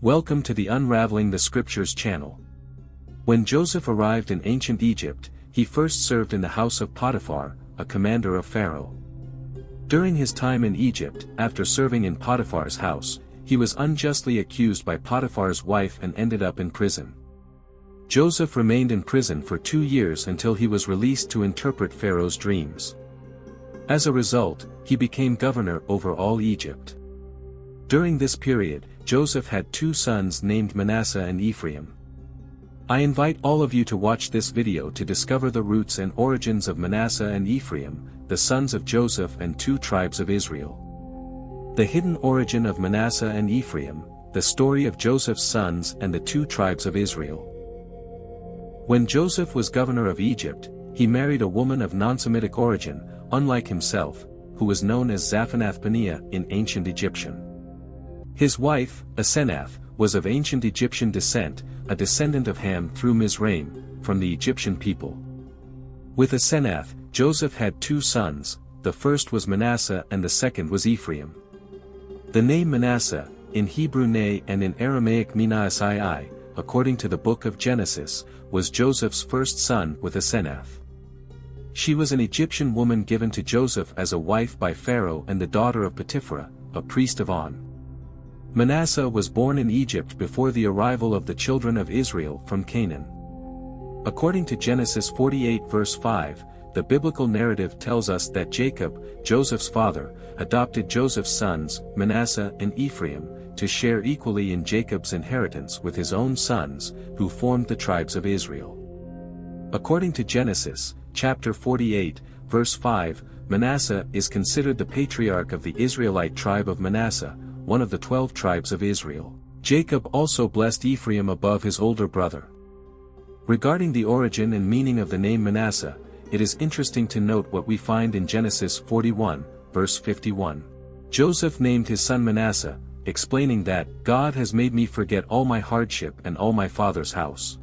Welcome to the Unraveling the Scriptures channel. When Joseph arrived in ancient Egypt, he first served in the house of Potiphar, a commander of Pharaoh. During his time in Egypt, after serving in Potiphar's house, he was unjustly accused by Potiphar's wife and ended up in prison. Joseph remained in prison for 2 years until he was released to interpret Pharaoh's dreams. As a result, he became governor over all Egypt. During this period, Joseph had 2 sons named Manasseh and Ephraim. I invite all of you to watch this video to discover the roots and origins of Manasseh and Ephraim, the sons of Joseph and 2 tribes of Israel. The hidden origin of Manasseh and Ephraim, the story of Joseph's sons and the 2 tribes of Israel. When Joseph was governor of Egypt, he married a woman of non-Semitic origin, unlike himself, who was known as Zaphenath-Paneah in ancient Egyptian. His wife, Asenath, was of ancient Egyptian descent, a descendant of Ham through Mizraim, from the Egyptian people. With Asenath, Joseph had 2 sons, the first was Manasseh and the second was Ephraim. The name Manasseh, in Hebrew Ne and in Aramaic Manasseh, according to the book of Genesis, was Joseph's first son with Asenath. She was an Egyptian woman given to Joseph as a wife by Pharaoh and the daughter of Potiphar, a priest of On. Manasseh was born in Egypt before the arrival of the children of Israel from Canaan. According to Genesis 48 verse 5, the biblical narrative tells us that Jacob, Joseph's father, adopted Joseph's sons, Manasseh and Ephraim, to share equally in Jacob's inheritance with his own sons, who formed the tribes of Israel. According to Genesis, chapter 48, verse 5, Manasseh is considered the patriarch of the Israelite tribe of Manasseh, one of the 12 tribes of Israel. Jacob also blessed Ephraim above his older brother. Regarding the origin and meaning of the name Manasseh, it is interesting to note what we find in Genesis 41, verse 51. Joseph named his son Manasseh, explaining that, "God has made me forget all my hardship and all my father's house."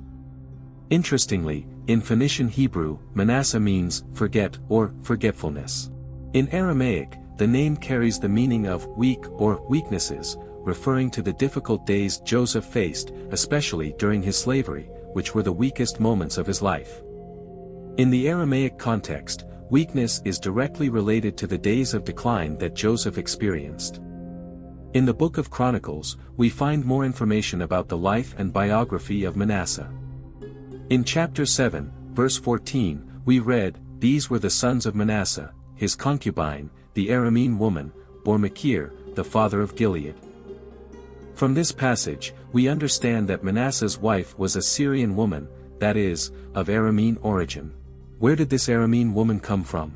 Interestingly, in Phoenician Hebrew, Manasseh means forget or forgetfulness. In Aramaic, the name carries the meaning of weak or weaknesses, referring to the difficult days Joseph faced, especially during his slavery, which were the weakest moments of his life. In the Aramaic context, weakness is directly related to the days of decline that Joseph experienced. In the Book of Chronicles, we find more information about the life and biography of Manasseh. In chapter 7, verse 14, we read, "These were the sons of Manasseh, his concubine, the Aramean woman, bore Machir, the father of Gilead." From this passage, we understand that Manasseh's wife was a Syrian woman, that is, of Aramean origin. Where did this Aramean woman come from?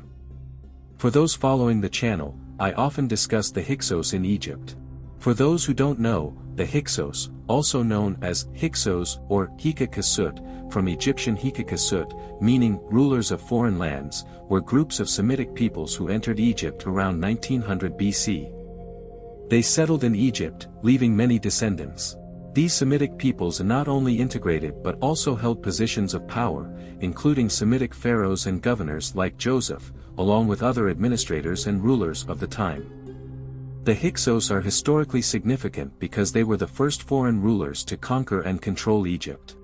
For those following the channel, I often discuss the Hyksos in Egypt. For those who don't know, the Hyksos, also known as Hyksos or Hyksos, from Egyptian Hyksos, meaning rulers of foreign lands, were groups of Semitic peoples who entered Egypt around 1900 BC. They settled in Egypt, leaving many descendants. These Semitic peoples not only integrated but also held positions of power, including Semitic pharaohs and governors like Joseph, along with other administrators and rulers of the time. The Hyksos are historically significant because they were the first foreign rulers to conquer and control Egypt.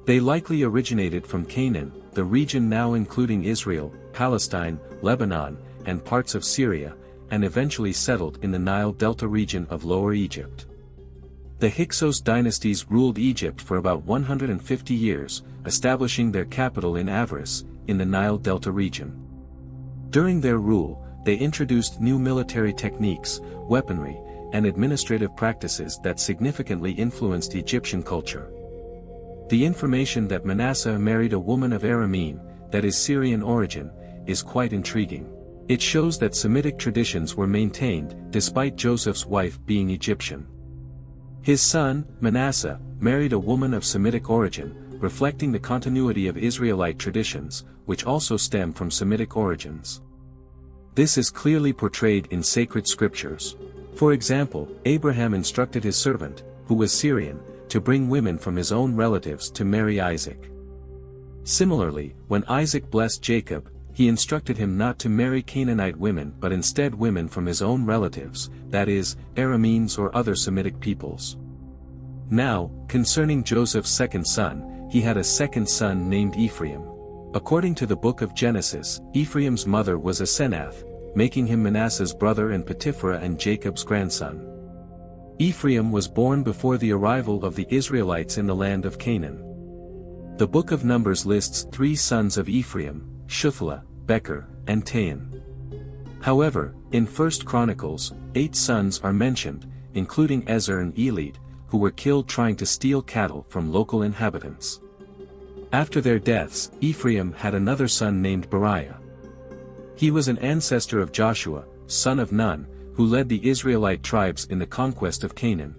They likely originated from Canaan, the region now including Israel, Palestine, Lebanon, and parts of Syria, and eventually settled in the Nile Delta region of Lower Egypt. The Hyksos dynasties ruled Egypt for about 150 years, establishing their capital in Avaris, in the Nile Delta region. During their rule, they introduced new military techniques, weaponry, and administrative practices that significantly influenced Egyptian culture. The information that Manasseh married a woman of Aramean, that is Syrian origin, is quite intriguing. It shows that Semitic traditions were maintained, despite Joseph's wife being Egyptian. His son, Manasseh, married a woman of Semitic origin, reflecting the continuity of Israelite traditions, which also stem from Semitic origins. This is clearly portrayed in sacred scriptures. For example, Abraham instructed his servant, who was Syrian, to bring women from his own relatives to marry Isaac. Similarly, when Isaac blessed Jacob, he instructed him not to marry Canaanite women but instead women from his own relatives, that is, Arameans or other Semitic peoples. Now, concerning Joseph's second son, he had a second son named Ephraim. According to the book of Genesis, Ephraim's mother was Asenath, making him Manasseh's brother and Potipharah and Jacob's grandson. Ephraim was born before the arrival of the Israelites in the land of Canaan. The book of Numbers lists 3 sons of Ephraim, Shuthelah, Becher, and Tahan. However, in 1 Chronicles, 8 sons are mentioned, including Ezer and Elid, who were killed trying to steal cattle from local inhabitants. After their deaths, Ephraim had another son named Beriah. He was an ancestor of Joshua, son of Nun, who led the Israelite tribes in the conquest of Canaan.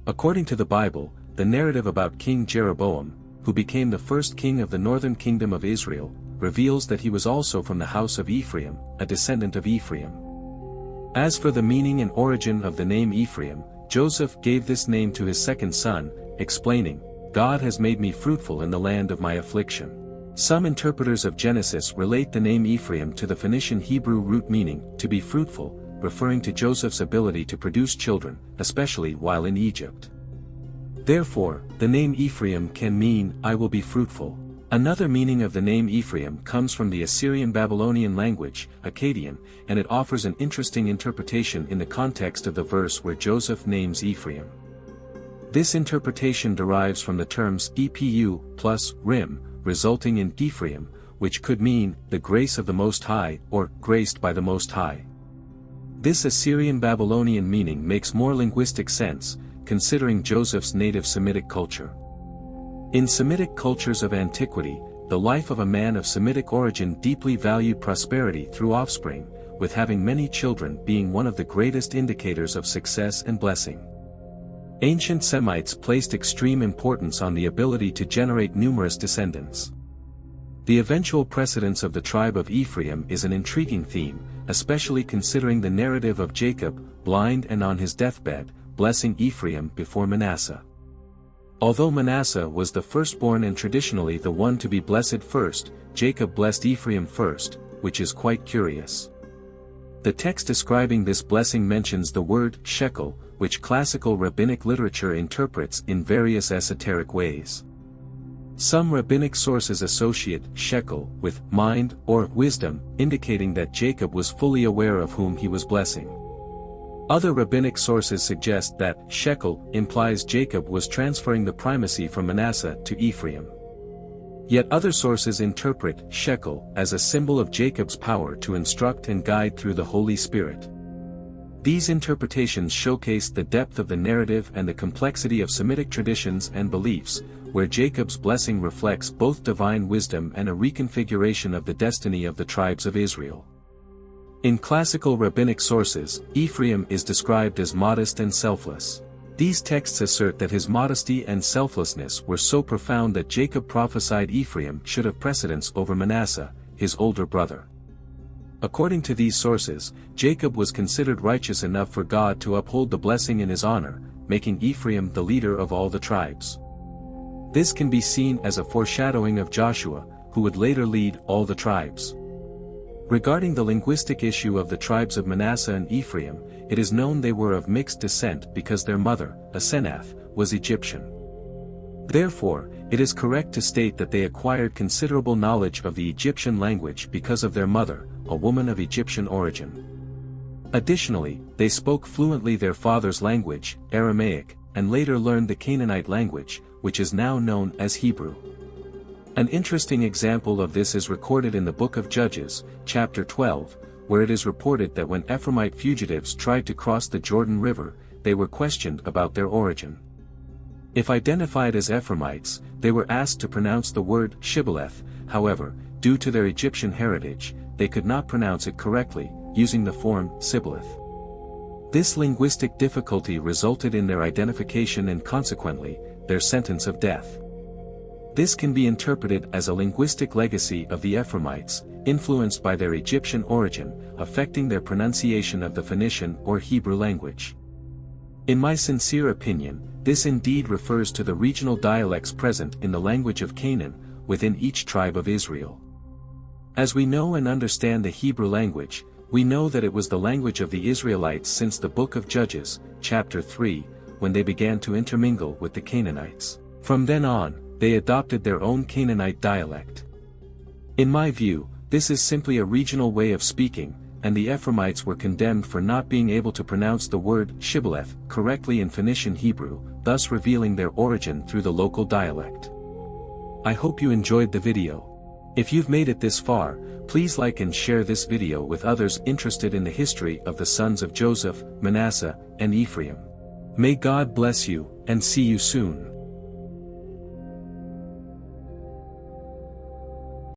According to the Bible, the narrative about King Jeroboam, who became the first king of the northern kingdom of Israel, reveals that he was also from the house of Ephraim, a descendant of Ephraim. As for the meaning and origin of the name Ephraim, Joseph gave this name to his second son, explaining, "God has made me fruitful in the land of my affliction." Some interpreters of Genesis relate the name Ephraim to the Phoenician Hebrew root meaning, to be fruitful, referring to Joseph's ability to produce children, especially while in Egypt. Therefore, the name Ephraim can mean, "I will be fruitful." Another meaning of the name Ephraim comes from the Assyrian-Babylonian language, Akkadian, and it offers an interesting interpretation in the context of the verse where Joseph names Ephraim. This interpretation derives from the terms epu plus rim, resulting in Ephraim, which could mean, the grace of the Most High, or graced by the Most High. This Assyrian-Babylonian meaning makes more linguistic sense, considering Joseph's native Semitic culture. In Semitic cultures of antiquity, the life of a man of Semitic origin deeply valued prosperity through offspring, with having many children being one of the greatest indicators of success and blessing. Ancient Semites placed extreme importance on the ability to generate numerous descendants. The eventual precedence of the tribe of Ephraim is an intriguing theme, especially considering the narrative of Jacob, blind and on his deathbed, blessing Ephraim before Manasseh. Although Manasseh was the firstborn and traditionally the one to be blessed first, Jacob blessed Ephraim first, which is quite curious. The text describing this blessing mentions the word shekel, which classical rabbinic literature interprets in various esoteric ways. Some rabbinic sources associate shekel with mind or wisdom, indicating that Jacob was fully aware of whom he was blessing. Other rabbinic sources suggest that shekel implies Jacob was transferring the primacy from Manasseh to Ephraim. Yet other sources interpret shekel as a symbol of Jacob's power to instruct and guide through the Holy Spirit. These interpretations showcase the depth of the narrative and the complexity of Semitic traditions and beliefs, where Jacob's blessing reflects both divine wisdom and a reconfiguration of the destiny of the tribes of Israel. In classical rabbinic sources, Ephraim is described as modest and selfless. These texts assert that his modesty and selflessness were so profound that Jacob prophesied Ephraim should have precedence over Manasseh, his older brother. According to these sources, Jacob was considered righteous enough for God to uphold the blessing in his honor, making Ephraim the leader of all the tribes. This can be seen as a foreshadowing of Joshua, who would later lead all the tribes. Regarding the linguistic issue of the tribes of Manasseh and Ephraim, it is known they were of mixed descent because their mother, Asenath, was Egyptian. Therefore, it is correct to state that they acquired considerable knowledge of the Egyptian language because of their mother, a woman of Egyptian origin. Additionally, they spoke fluently their father's language, Aramaic, and later learned the Canaanite language, which is now known as Hebrew. An interesting example of this is recorded in the book of Judges, chapter 12, where it is reported that when Ephraimite fugitives tried to cross the Jordan River, they were questioned about their origin. If identified as Ephraimites, they were asked to pronounce the word Shibboreth. However, due to their Egyptian heritage, they could not pronounce it correctly, using the form Sibboleth. This linguistic difficulty resulted in their identification and consequently, their sentence of death. This can be interpreted as a linguistic legacy of the Ephraimites, influenced by their Egyptian origin, affecting their pronunciation of the Phoenician or Hebrew language. In my sincere opinion, this indeed refers to the regional dialects present in the language of Canaan, within each tribe of Israel. As we know and understand the Hebrew language, we know that it was the language of the Israelites since the book of Judges, chapter 3, when they began to intermingle with the Canaanites. From then on, they adopted their own Canaanite dialect. In my view, this is simply a regional way of speaking, and the Ephraimites were condemned for not being able to pronounce the word Shibboleth correctly in Phoenician Hebrew, thus revealing their origin through the local dialect. I hope you enjoyed the video. If you've made it this far, please like and share this video with others interested in the history of the sons of Joseph, Manasseh, and Ephraim. May God bless you, and see you soon.